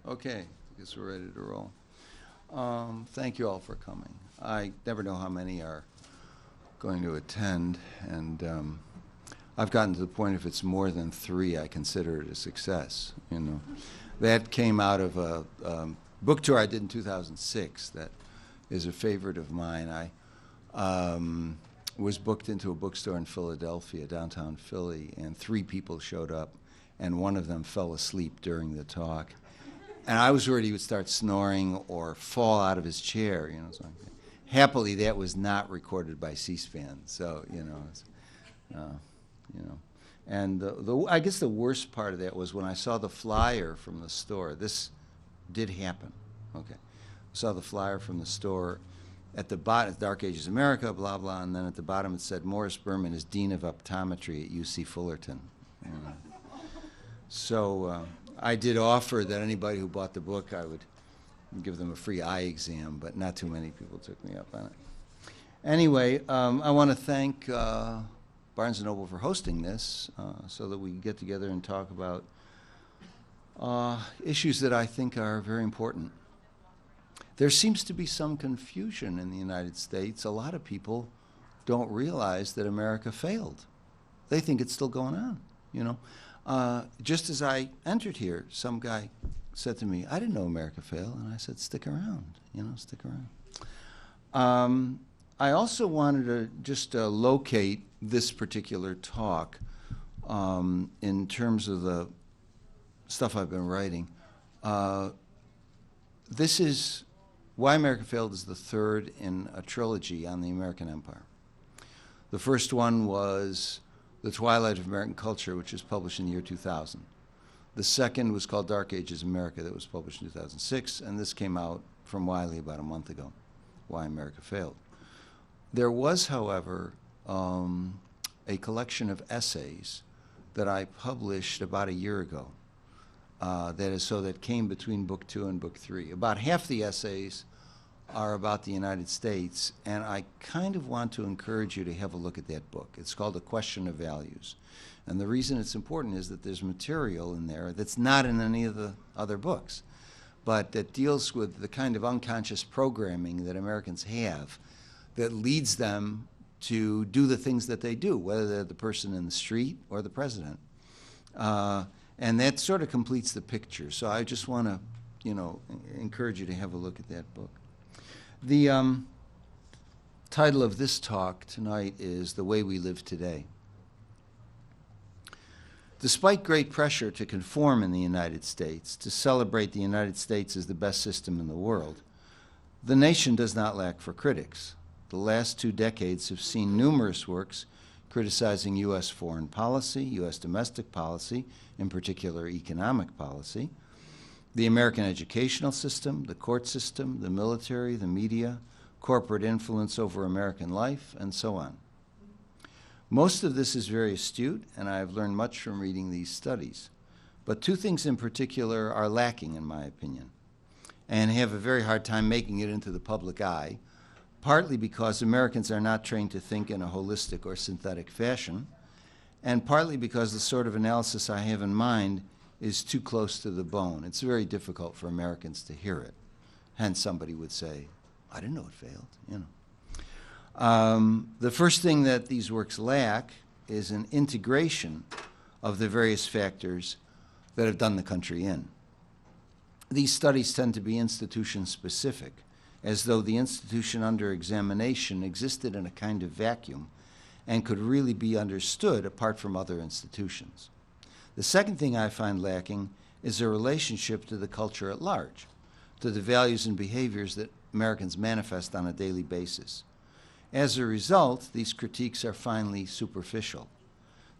Okay, I guess we're ready to roll. Thank you all for coming. I never know how many are going to attend, and I've gotten to the point if it's more than 3, I consider it a success. You know, that came out of a book tour I did in 2006. That is a favorite of mine. I was booked into a bookstore in Philadelphia, downtown Philly, and 3 people showed up, and one of them fell asleep during the talk. And I was worried he would start snoring or fall out of his chair, you know. So happily, that was not recorded by C-SPAN. So, you know. And I guess the worst part of that was when I saw the flyer from the store. This did happen. Okay, saw the flyer from the store at the bottom, Dark Ages America, blah blah, and then at the bottom it said Morris Berman is Dean of Optometry at UC Fullerton. You know. So. I did offer that anybody who bought the book, I would give them a free eye exam, but not too many people took me up on it. Anyway, I want to thank Barnes Noble for hosting this so that we can get together and talk about issues that I think are very important. There seems to be some confusion in the United States. A lot of people don't realize that America failed. They think it's still going on, you know. Just as I entered here, some guy said to me, I didn't know America failed. And I said, stick around, you know, stick around. I also wanted to just locate this particular talk in terms of the stuff I've been writing. This is, Why America Failed is the 3rd in a trilogy on the American Empire. The first one was The Twilight of American Culture, which was published in the year 2000. The second was called Dark Ages America, that was published in 2006, and this came out from Wiley about a month ago, Why America Failed. There was, however, a collection of essays that I published about a year ago, that came between book 2 and book 3. About half the essays are about the United States, and I kind of want to encourage you to have a look at that book. It's called A Question of Values. And the reason it's important is that there's material in there that's not in any of the other books, but that deals with the kind of unconscious programming that Americans have that leads them to do the things that they do, whether they're the person in the street or the president. And that sort of completes the picture. So I just want to, you know, encourage you to have a look at that book. The title of this talk tonight is The Way We Live Today. Despite great pressure to conform in the United States, to celebrate the United States as the best system in the world, the nation does not lack for critics. The last 2 decades have seen numerous works criticizing U.S. foreign policy, U.S. domestic policy, in particular economic policy, the American educational system, the court system, the military, the media, corporate influence over American life, and so on. Most of this is very astute, and I have learned much from reading these studies. But 2 things in particular are lacking, in my opinion, and have a very hard time making it into the public eye, partly because Americans are not trained to think in a holistic or synthetic fashion, and partly because the sort of analysis I have in mind is too close to the bone. It's very difficult for Americans to hear it. Hence, somebody would say, I didn't know it failed, you know. The first thing that these works lack is an integration of the various factors that have done the country in. These studies tend to be institution-specific, as though the institution under examination existed in a kind of vacuum and could really be understood apart from other institutions. The second thing I find lacking is a relationship to the culture at large, to the values and behaviors that Americans manifest on a daily basis. As a result, these critiques are finally superficial.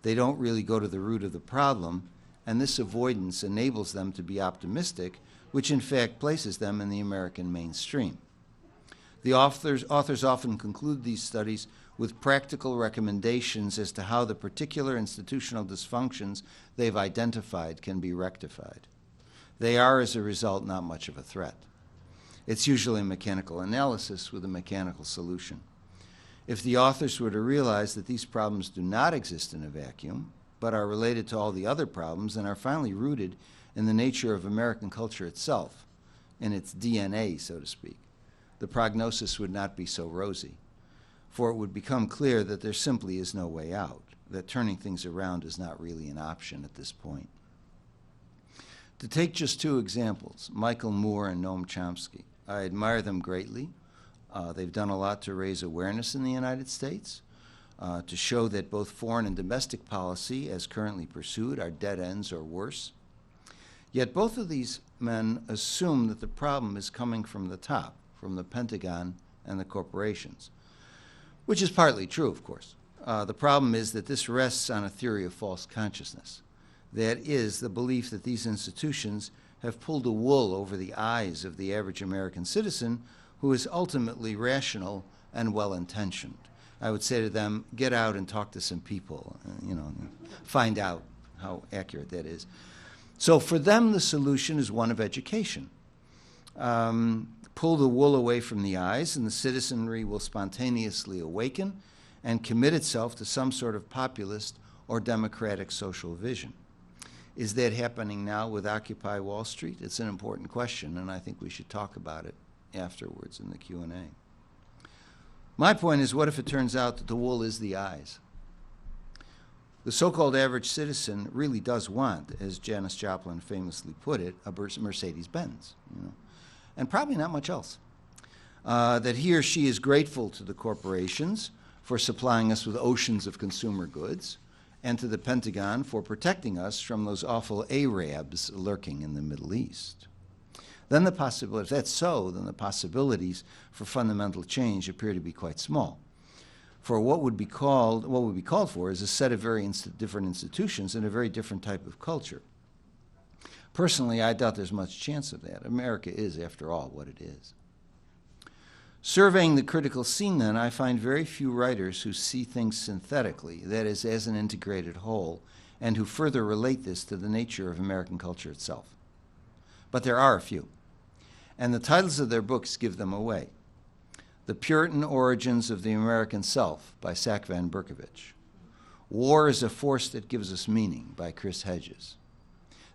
They don't really go to the root of the problem, and this avoidance enables them to be optimistic, which in fact places them in the American mainstream. The authors often conclude these studies with practical recommendations as to how the particular institutional dysfunctions they've identified can be rectified. They are, as a result, not much of a threat. It's usually a mechanical analysis with a mechanical solution. If the authors were to realize that these problems do not exist in a vacuum, but are related to all the other problems and are finally rooted in the nature of American culture itself, in its DNA, so to speak, the prognosis would not be so rosy, for it would become clear that there simply is no way out, that turning things around is not really an option at this point. To take just two examples, Michael Moore and Noam Chomsky, I admire them greatly. They've done a lot to raise awareness in the United States, to show that both foreign and domestic policy, as currently pursued, are dead ends or worse. Yet both of these men assume that the problem is coming from the top, from the Pentagon and the corporations, which is partly true, of course. The problem is that this rests on a theory of false consciousness. That is, the belief that these institutions have pulled a wool over the eyes of the average American citizen who is ultimately rational and well-intentioned. I would say to them, get out and talk to some people, find out how accurate that is. So for them, the solution is one of education. Pull the wool away from the eyes, and the citizenry will spontaneously awaken and commit itself to some sort of populist or democratic social vision. Is that happening now with Occupy Wall Street? It's an important question, and I think we should talk about it afterwards in the Q&A. My point is, what if it turns out that the wool is the eyes? The so-called average citizen really does want, as Janis Joplin famously put it, a Mercedes-Benz, and probably not much else. That he or she is grateful to the corporations for supplying us with oceans of consumer goods, and to the Pentagon for protecting us from those awful Arabs lurking in the Middle East. Then the possibility, if that's so, then the possibilities for fundamental change appear to be quite small. For what would be called for is a set of very different institutions and a very different type of culture. Personally, I doubt there's much chance of that. America is, after all, what it is. Surveying the critical scene, then, I find very few writers who see things synthetically, that is, as an integrated whole, and who further relate this to the nature of American culture itself. But there are a few, and the titles of their books give them away. The Puritan Origins of the American Self by Sack Van Berkovich. War is a Force That Gives Us Meaning by Chris Hedges.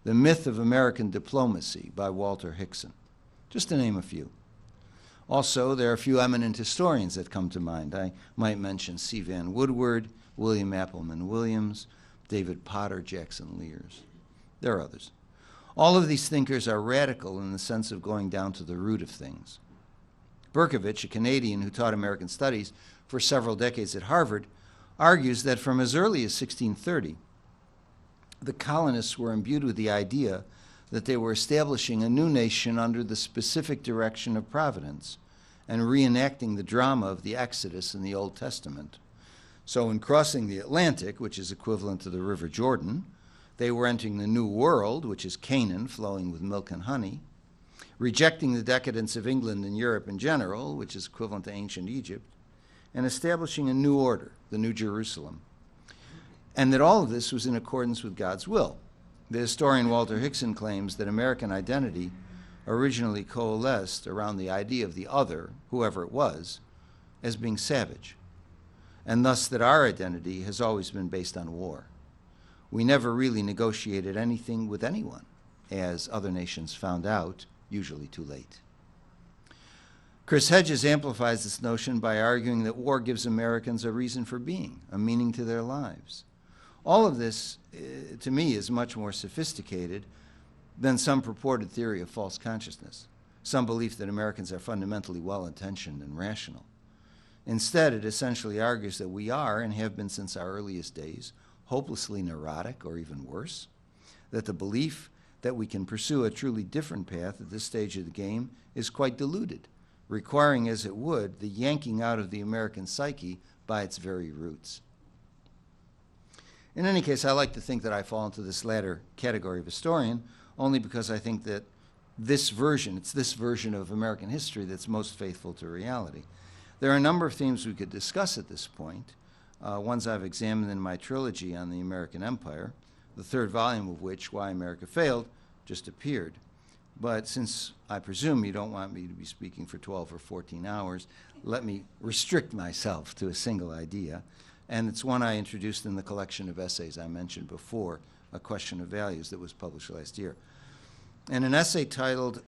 The Myth of American Diplomacy by Walter Hickson, just to name a few. Also, there are a few eminent historians that come to mind. I might mention C. Van Woodward, William Appleman Williams, David Potter, Jackson Lears. There are others. All of these thinkers are radical in the sense of going down to the root of things. Berkovich, a Canadian who taught American studies for several decades at Harvard, argues that from as early as 1630, the colonists were imbued with the idea that they were establishing a new nation under the specific direction of Providence and reenacting the drama of the Exodus in the Old Testament. So in crossing the Atlantic, which is equivalent to the River Jordan, they were entering the New World, which is Canaan flowing with milk and honey, rejecting the decadence of England and Europe in general, which is equivalent to ancient Egypt, and establishing a new order, the New Jerusalem. And that all of this was in accordance with God's will. The historian Walter Hickson claims that American identity originally coalesced around the idea of the other, whoever it was, as being savage, and thus that our identity has always been based on war. We never really negotiated anything with anyone, as other nations found out, usually too late. Chris Hedges amplifies this notion by arguing that war gives Americans a reason for being, a meaning to their lives. All of this, to me, is much more sophisticated than some purported theory of false consciousness, some belief that Americans are fundamentally well-intentioned and rational. Instead, it essentially argues that we are, and have been since our earliest days, hopelessly neurotic, or even worse, that the belief that we can pursue a truly different path at this stage of the game is quite diluted, requiring, as it would, the yanking out of the American psyche by its very roots. In any case, I like to think that I fall into this latter category of historian only because I think that it's this version of American history that's most faithful to reality. There are a number of themes we could discuss at this point, ones I've examined in my trilogy on the American Empire, the third volume of which, Why America Failed, just appeared. But since I presume you don't want me to be speaking for 12 or 14 hours, let me restrict myself to a single idea. And it's one I introduced in the collection of essays I mentioned before, A Question of Values, that was published last year. and an essay titled